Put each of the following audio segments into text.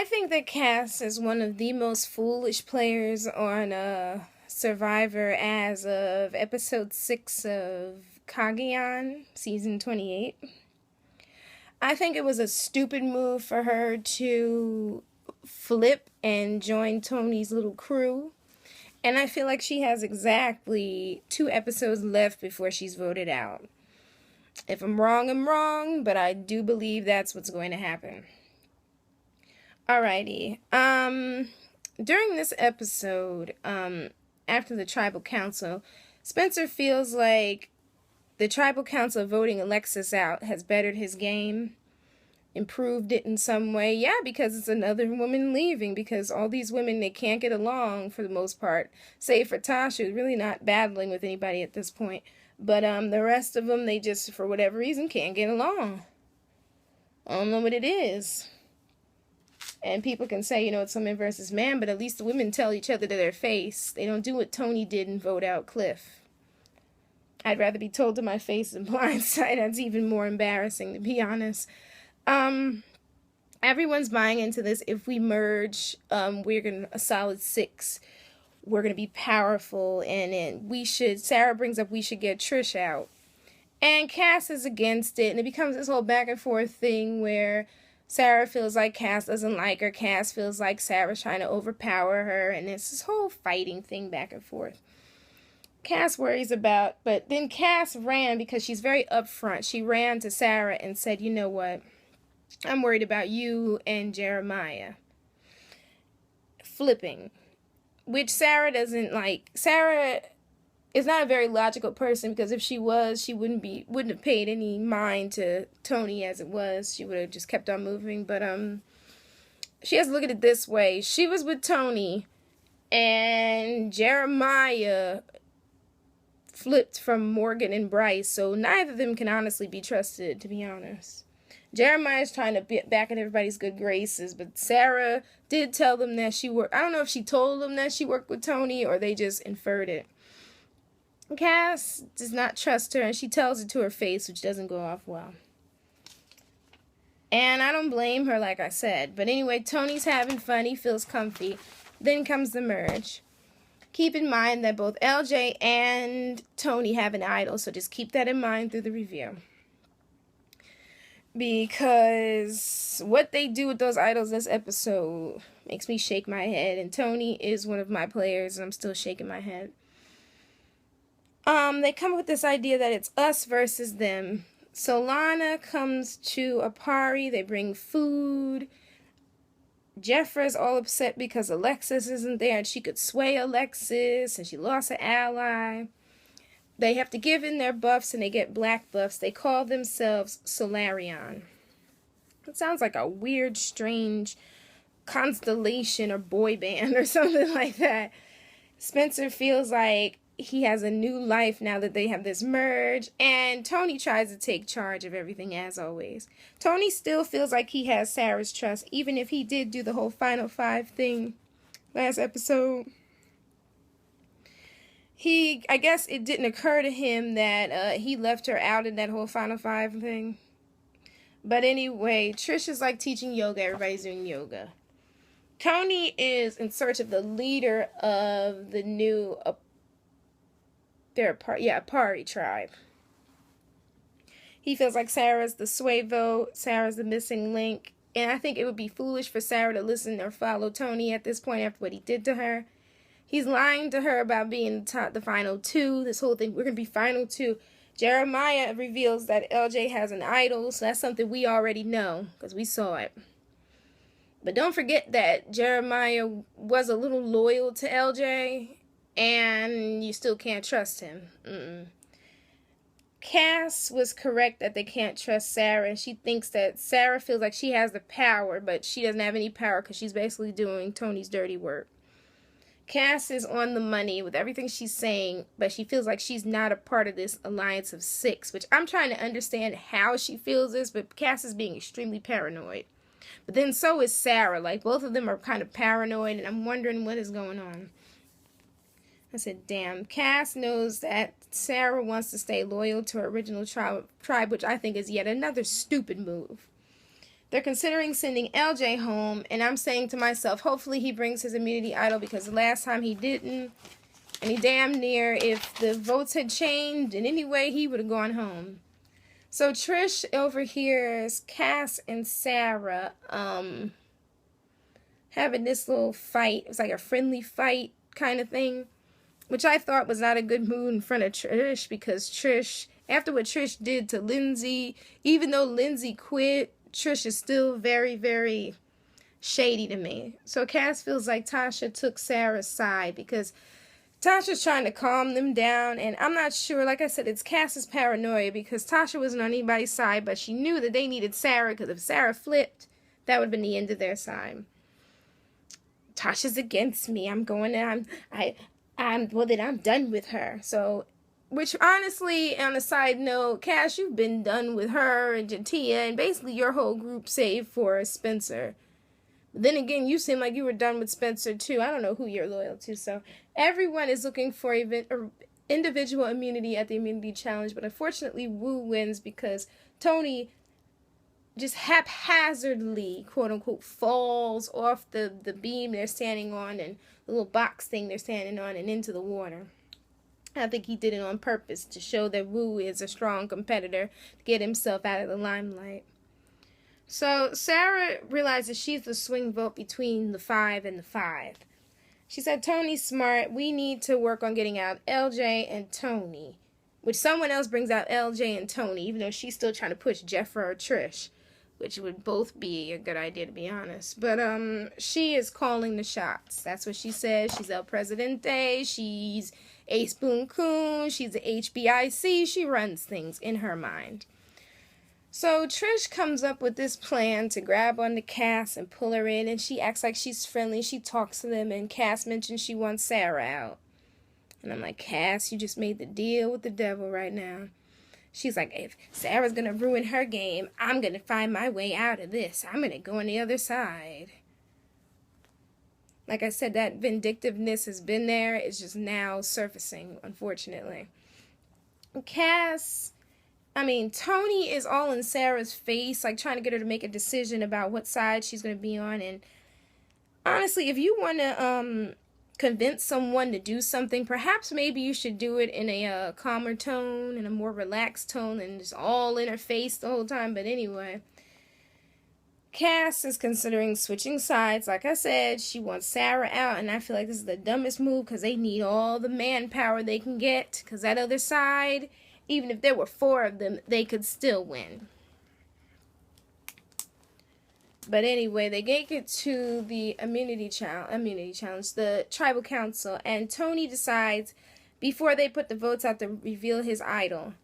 I think that Cass is one of the most foolish players on Survivor as of episode 6 of Cagayan, season 28. I think it was a stupid move for her to flip and join Tony's little crew. And I feel like she has exactly 2 episodes left before she's voted out. If I'm wrong, but I do believe that's what's going to happen. Alrighty. During this episode, after the tribal council, Spencer feels like the tribal council voting Alexis out has bettered his game, improved it in some way. Yeah, because it's another woman leaving, because all these women, they can't get along for the most part, save for Tasha, who's really not battling with anybody at this point. But the rest of them, they just, for whatever reason, can't get along. I don't know what it is. And people can say, it's women versus man, but at least the women tell each other to their face. They don't do what Tony did and vote out Cliff. I'd rather be told to my face than blindsided. That's even more embarrassing, to be honest. Everyone's buying into this. If we merge, we're going to a solid 6. We're going to be powerful, and Sarah brings up we should get Trish out. And Cass is against it, and it becomes this whole back and forth thing where Sarah feels like Cass doesn't like her. Cass feels like Sarah's trying to overpower her, and it's this whole fighting thing back and forth. Cass worries but then Cass ran because she's very upfront. She ran to Sarah and said, you know what? I'm worried about you and Jeremiah. Flipping. Which Sarah doesn't like. Sarah is not a very logical person, because if she was, she wouldn't have paid any mind to Tony as it was. She would have just kept on moving. But she has to look at it this way. She was with Tony, and Jeremiah flipped from Morgan and Bryce, so neither of them can honestly be trusted, to be honest. Jeremiah's trying to be back in everybody's good graces, but Sarah did tell them that she worked. I don't know if she told them that she worked with Tony or they just inferred it. Cass does not trust her, and she tells it to her face, which doesn't go off well. And I don't blame her, like I said. But anyway, Tony's having fun. He feels comfy. Then comes the merge. Keep in mind that both LJ and Tony have an idol, so just keep that in mind through the review. Because what they do with those idols this episode makes me shake my head. And Tony is one of my players, and I'm still shaking my head. They come up with this idea that it's us versus them. Solana comes to a party. They bring food. Jeffra's all upset because Alexis isn't there, and she could sway Alexis, and she lost an ally. They have to give in their buffs, and they get black buffs. They call themselves Solarion. It sounds like a weird, strange constellation or boy band or something like that. Spencer feels like he has a new life now that they have this merge, and Tony tries to take charge of everything as always. Tony still feels like he has Sarah's trust, even if he did do the whole Final 5 thing last episode. I guess it didn't occur to him that he left her out in that whole Final 5 thing. But anyway, Trish is like teaching yoga. Everybody's doing yoga. Tony is in search of the leader of the new Apari tribe. He feels like Sarah's the sway vote, Sarah's the missing link, and I think it would be foolish for Sarah to listen or follow Tony at this point after what he did to her. He's lying to her about being the final 2. This whole thing, we're going to be final 2. Jeremiah reveals that LJ has an idol, so that's something we already know, because we saw it. But don't forget that Jeremiah was a little loyal to LJ, and you still can't trust him. Cass was correct that they can't trust Sarah, and she thinks that Sarah feels like she has the power, but she doesn't have any power because she's basically doing Tony's dirty work. Cass is on the money with everything she's saying, but she feels like she's not a part of this alliance of 6, which I'm trying to understand how she feels this, but Cass is being extremely paranoid. But then so is Sarah. Like, both of them are kind of paranoid, and I'm wondering what is going on. I said, damn. Cass knows that Sarah wants to stay loyal to her original tribe, which I think is yet another stupid move. They're considering sending LJ home, and I'm saying to myself, hopefully he brings his immunity idol, because the last time he didn't, and he damn near, if the votes had changed in any way, he would have gone home. So Trish overhears Cass and Sarah having this little fight. It was like a friendly fight kind of thing, which I thought was not a good mood in front of Trish, because Trish, after what Trish did to Lindsay, even though Lindsay quit, Trish is still very, very shady to me. So Cass feels like Tasha took Sarah's side, because Tasha's trying to calm them down, and I'm not sure. Like I said, it's Cass's paranoia, because Tasha wasn't on anybody's side, but she knew that they needed Sarah, because if Sarah flipped, that would have been the end of their side. Tasha's against me. I'm done with her. So, which honestly, on a side note, Cass, you've been done with her and Jantia and basically your whole group save for Spencer. But then again, you seem like you were done with Spencer too. I don't know who you're loyal to. So everyone is looking for individual immunity at the immunity challenge. But unfortunately, Wu wins because Tony just haphazardly, quote unquote, falls off the beam they're standing on and the little box thing they're standing on and into the water. I think he did it on purpose to show that Wu is a strong competitor to get himself out of the limelight. So Sarah realizes she's the swing vote between the 5 and the 5. She said, Tony's smart. We need to work on getting out LJ and Tony. Which someone else brings out LJ and Tony, even though she's still trying to push Jeffra or Trish. Which would both be a good idea, to be honest. But she is calling the shots. That's what she says. She's El Presidente. She's Ace Boon Coon. She's the HBIC. She runs things in her mind. So Trish comes up with this plan to grab on to Cass and pull her in. And she acts like she's friendly. She talks to them. And Cass mentions she wants Sarah out. And I'm like, Cass, you just made the deal with the devil right now. She's like, if Sarah's going to ruin her game, I'm going to find my way out of this. I'm going to go on the other side. Like I said, that vindictiveness has been there. It's just now surfacing, unfortunately. Tony is all in Sarah's face, like trying to get her to make a decision about what side she's going to be on. And honestly, if you want to convince someone to do something, perhaps maybe you should do it in a calmer tone, in a more relaxed tone, and just all in her face the whole time. But anyway, Cass is considering switching sides. Like I said, she wants Sarah out, and I feel like this is the dumbest move because they need all the manpower they can get, because that other side, even if there were 4 of them, they could still win. But anyway, they get to the immunity challenge, the tribal council, and Tony decides, before they put the votes out, to reveal his idol.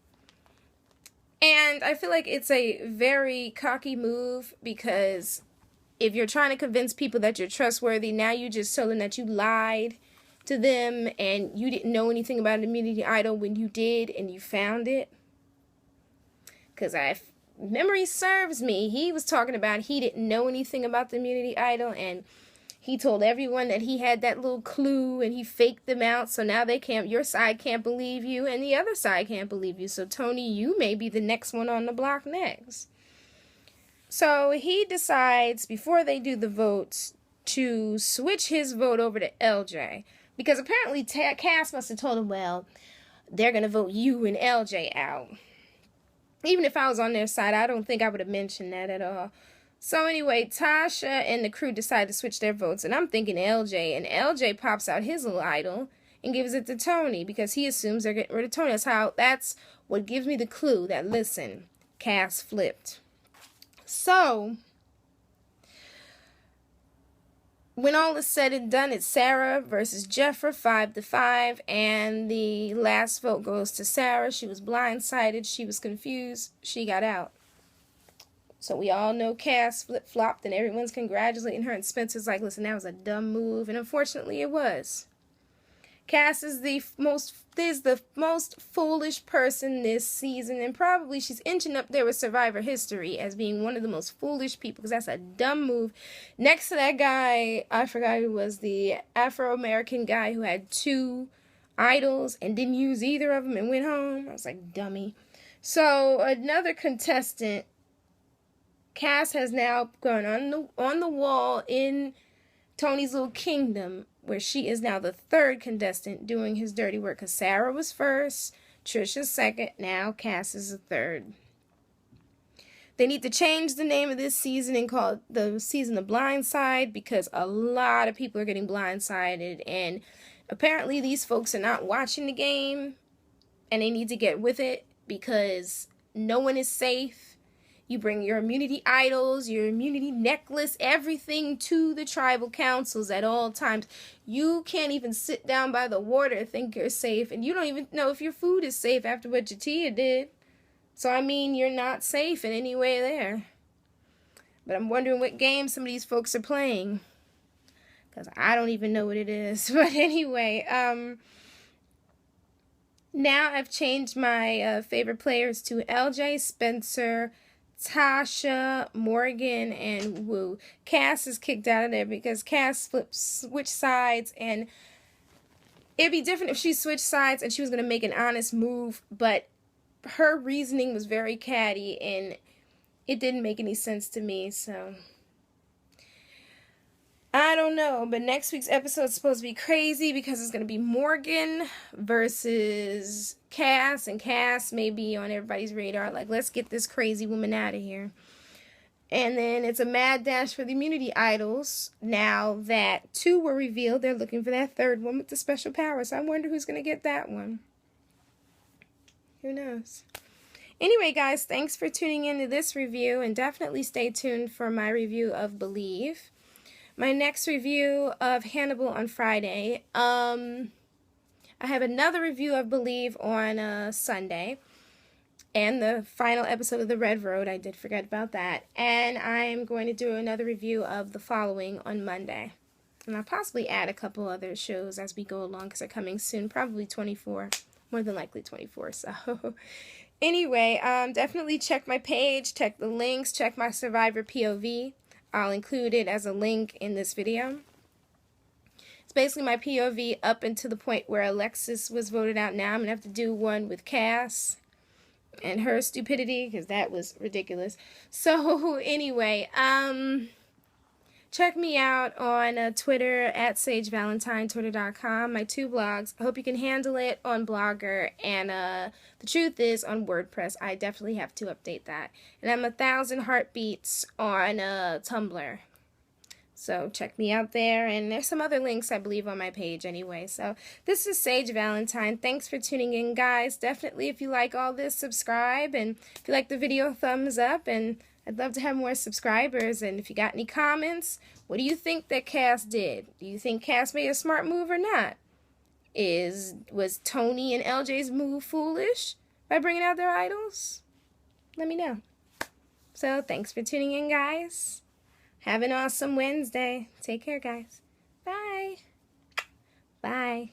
And I feel like it's a very cocky move, because if you're trying to convince people that you're trustworthy, now you just told them that you lied to them and you didn't know anything about an immunity idol when you did and you found it. Because memory serves me, he was talking about he didn't know anything about the immunity idol, and he told everyone that he had that little clue and he faked them out, so now your side can't believe you and the other side can't believe you. So Tony, you may be the next one on the block next. So he decides, before they do the votes, to switch his vote over to LJ, because apparently Cass must have told him, well, they're going to vote you and LJ out. Even if I was on their side, I don't think I would have mentioned that at all. So anyway, Tasha and the crew decide to switch their votes, and I'm thinking LJ, and LJ pops out his little idol and gives it to Tony, because he assumes they're getting rid of Tony. That's what gives me the clue that, listen, Cass flipped. So when all is said and done, it's Sarah versus Jeffra, 5-5, and the last vote goes to Sarah. She was blindsided. She was confused. She got out. So we all know Cass flip-flopped, and everyone's congratulating her, and Spencer's like, listen, that was a dumb move, and unfortunately it was. Cass is the most foolish person this season, and probably she's inching up there with Survivor history as being one of the most foolish people, because that's a dumb move. Next to that guy, I forgot who was, the Afro-American guy who had 2 idols and didn't use either of them and went home. I was like, dummy. So another contestant Cass has now gone on the wall in Tony's little kingdom, where she is now the third contestant doing his dirty work. Because Sarah was first, Trisha's second, now Cass is the third. They need to change the name of this season and call it the season of Blindside, because a lot of people are getting blindsided, and apparently these folks are not watching the game, and they need to get with it, because no one is safe. You bring your immunity idols, your immunity necklace, everything to the tribal councils at all times. You can't even sit down by the water and think you're safe, and you don't even know if your food is safe after what Jatia did. So, I mean, you're not safe in any way there. But I'm wondering what game some of these folks are playing, because I don't even know what it is. But anyway, now I've changed my favorite players to LJ, Spencer, Tasha, Morgan, and Wu. Cass is kicked out of there because Cass switched sides, and it'd be different if she switched sides and she was going to make an honest move, but her reasoning was very catty, and it didn't make any sense to me, so I don't know. But next week's episode is supposed to be crazy because it's going to be Morgan versus Cass, and Cass may be on everybody's radar, like, let's get this crazy woman out of here. And then it's a mad dash for the immunity idols. Now that 2 were revealed, they're looking for that third one with the special powers. I wonder who's going to get that one. Who knows? Anyway, guys, thanks for tuning into this review, and definitely stay tuned for my review of Believe. My next review of Hannibal on Friday. I have another review of Believe on Sunday, and the final episode of The Red Road. I did forget about that. And I'm going to do another review of The Following on Monday. And I'll possibly add a couple other shows as we go along, because they're coming soon, probably 24. More than likely 24, so anyway, definitely check my page, check the links, check my Survivor POV. I'll include it as a link in this video. It's basically my POV up until the point where Alexis was voted out. Now I'm going to have to do one with Cass and her stupidity, because that was ridiculous. So anyway, check me out on Twitter at SageValentine, Twitter.com, my 2 blogs. I hope you can handle it on Blogger, and The Truth Is on WordPress. I definitely have to update that. And I'm 1,000 Heartbeats on Tumblr. So check me out there, and there's some other links, I believe, on my page anyway. So this is Sage Valentine. Thanks for tuning in, guys. Definitely, if you like all this, subscribe, and if you like the video, thumbs up, and I'd love to have more subscribers. And if you got any comments, what do you think that Cass did? Do you think Cass made a smart move or not? Was Tony and LJ's move foolish by bringing out their idols? Let me know. So thanks for tuning in, guys. Have an awesome Wednesday. Take care, guys. Bye. Bye.